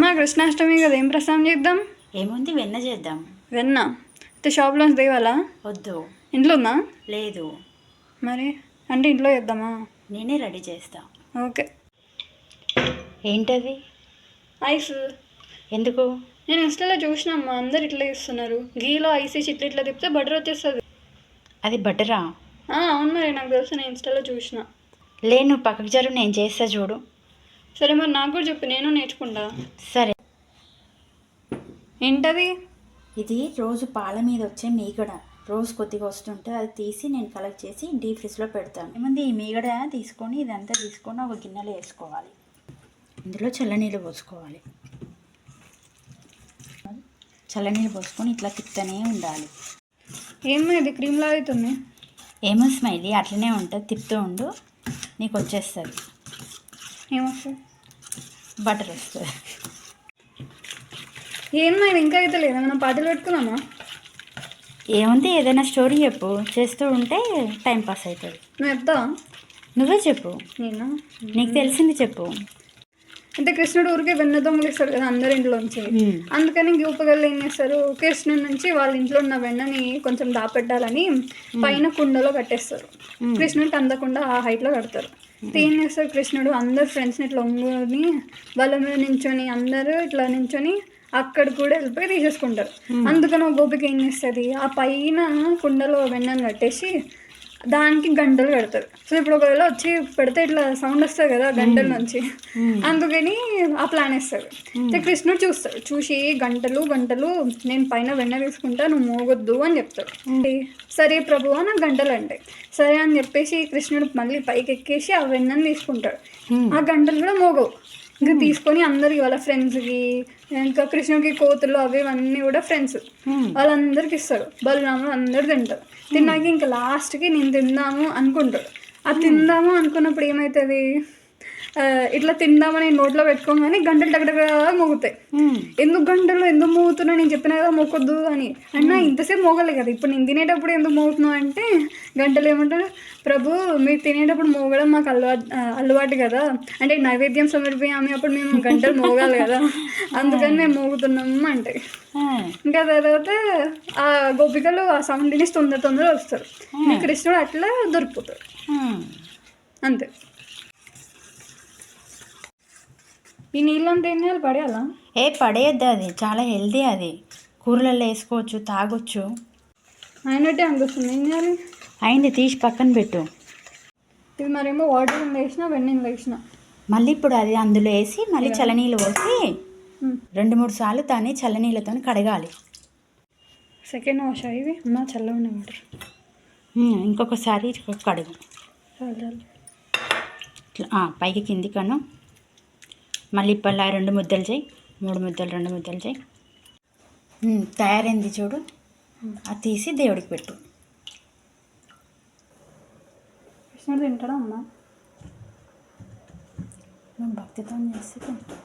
మా కృష్ణాష్టమి కదా, ఏం ప్రసాదం చేద్దాం? ఏముంది, వెన్న చేద్దాం. వెన్న అయితే షాప్లోంచి తేవాలా? వద్దు. ఇంట్లో ఉందా? లేదు. మరి అంటే ఇంట్లో చేద్దామా? నేనే రెడీ చేస్తా. ఓకే. ఏంటది? ఐస్. ఎందుకు? నేను ఇన్స్టాలో చూసినమ్మా, అందరు ఇట్లా చేస్తున్నారు. గీలో ఐస్ వేసి ఇట్లా ఇట్లా తిప్పితే బటర్ వచ్చేస్తుంది. అది బటరా? అవును, మరి నాకు తెలుసు, నేను ఇన్స్టాలో చూసిన. నువ్వు పక్కకు జరుగు, నేను చేస్తా చూడు. సరే మరి నాకు కూడా చెప్పు, నేను నేర్చుకుంటా. సరే. ఏంటది? ఇది రోజు పాల మీద వచ్చే మీగడ. రోజు కొద్దిగా వస్తుంటే అది తీసి నేను కలెక్ట్ చేసి డీప్ ఫ్రిడ్జ్లో పెడతాను. ఏముంది, ఈ మీగడ తీసుకొని ఇదంతా తీసుకొని ఒక గిన్నెలో వేసుకోవాలి. ఇందులో చల్లనీళ్ళు పోసుకోవాలి. చల్లనీళ్ళు పోసుకొని ఇట్లా తిప్పుతూనే ఉండాలి. ఏమో ఇది క్రీమ్లా అవుతుంది. ఏమో స్మైలీ, అట్లనే ఉంటుంది, తిప్పుతూ ఉండు, నీకు వచ్చేస్తుంది. ఏమొస్తుంది? బటర్ వస్తుంది. ఏమన్నా ఇది ఇంకా అయితే లేదా? మనం పాటలు పెట్టుకున్నామా? ఏముంది, ఏదైనా స్టోరీ చెప్పు, చేస్తూ ఉంటే టైం పాస్ అవుతుంది. నువ్వు చెప్తావా? నువ్వే చెప్పు. నేను నీకు తెలిసింది చెప్పు. అంటే కృష్ణుడు ఊరికే వెన్న దొంగలు ఇస్తాడు కదా అందరి ఇంట్లోంచి. అందుకని గోపగళ్ళు ఏం చేస్తారు, కృష్ణుడి నుంచి వాళ్ళ ఇంట్లో ఉన్న వెన్నని కొంచెం దాపెట్టాలని పైన కుండలో కట్టేస్తారు. కృష్ణుడికి అందకుండా ఆ హైట్లో కడతారు. ఏం చేస్తారు, కృష్ణుడు అందరు ఫ్రెండ్స్ని ఇట్లా ఒంగుని వాళ్ళ మీద నించొని అందరూ ఇట్లా నించొని అక్కడ కూడా వెళ్ళిపోయి తీసేసుకుంటారు. అందుకని ఒక గోపిక ఏం చేస్తుంది, ఆ పైన కుండలో వెన్నను కట్టేసి దానికి గంటలు కడతారు. సో ఇప్పుడు ఒకవేళ వచ్చి పెడితే ఇట్లా సౌండ్ వస్తుంది కదా గంటల నుంచి, అందుకని ఆ ప్లాన్ వేస్తారు. కృష్ణుడు చూస్తాడు, చూసి గంటలు గంటలు నేను పైన వెన్న తీసుకుంటా, నువ్వు మోగొద్దు అని చెప్తాడు. సరే ప్రభు నాకు గంటలు అంటే సరే అని చెప్పేసి కృష్ణుడు మళ్ళీ పైకి ఎక్కేసి ఆ వెన్నను తీసుకుంటాడు. ఆ గంటలు కూడా మోగవు. ఇంకా తీసుకొని అందరికి వాళ్ళ ఫ్రెండ్స్కి, ఇంకా కృష్ణుడికి కోతులు అవి ఇవన్నీ కూడా ఫ్రెండ్స్ వాళ్ళందరికి ఇస్తాడు. బలరాముడు అందరు తింటారు. తిన్నాక ఇంకా లాస్ట్కి నేను తిందాము అనుకుంటాడు. ఆ తిందాము అనుకున్నప్పుడు ఏమవుతుంది, ఇట్లా తిందామని నోట్లో పెట్టుకోగానే గంటలు దగ్గరగా మోగుతాయి. ఎందుకు గంటలు ఎందుకు మోగుతున్నావు, నేను చెప్పిన కదా మోకొద్దు అని. అన్నా ఇంతసేపు మోగలే కదా, ఇప్పుడు నేను తినేటప్పుడు ఎందుకు మోగుతున్నావు అంటే గంటలు ఏమంటారు, ప్రభు మీరు తినేటప్పుడు మోగడం మాకు అలవాటు కదా, అంటే నైవేద్యం సమర్పయామి అప్పుడు మేము గంటలు మోగాలి కదా, అందుకని మేము మోగుతున్నాము అంటే. ఇంకా తర్వాత ఆ గోపికలు ఆ సౌండ్ విని తొందర వస్తారు. కృష్ణుడు అట్లా దొరికిపోతాడు. అంతే. ఈ నీళ్ళంతా ఏం చేయాలి, పడేయాలా? పడేయద్దు, అది చాలా హెల్దీ, అది కూరలలో వేసుకోవచ్చు, తాగొచ్చు. అయినట్టే అనిపిస్తుంది, ఏం చేయాలి? అయింది, తీసి పక్కన పెట్టు. ఇది మరేమో వాటర్ వేసినా వెన్నీళ్ళు వేసిన మళ్ళీ ఇప్పుడు అది అందులో వేసి మళ్ళీ చల్లనీళ్ళు పోసి 2-3 సార్లు దాన్ని చల్లనీళ్ళతో కడగాలి. సెకండ్ వాష్ అయ్యి మా చల్లగా ఉన్న వాటర్ ఇంకొకసారి కడుగు. పైకి కింది కను మళ్ళీ ఇప్పలా 2 ముద్దలు చేయి, 3 ముద్దలు, 2 ముద్దలు చేయి. తయారైంది చూడు, అది తీసి దేవుడికి పెట్టు. కృష్ణుడు తింటాడా అమ్మా? నువ్వు భక్తితో చేసి తింటావు.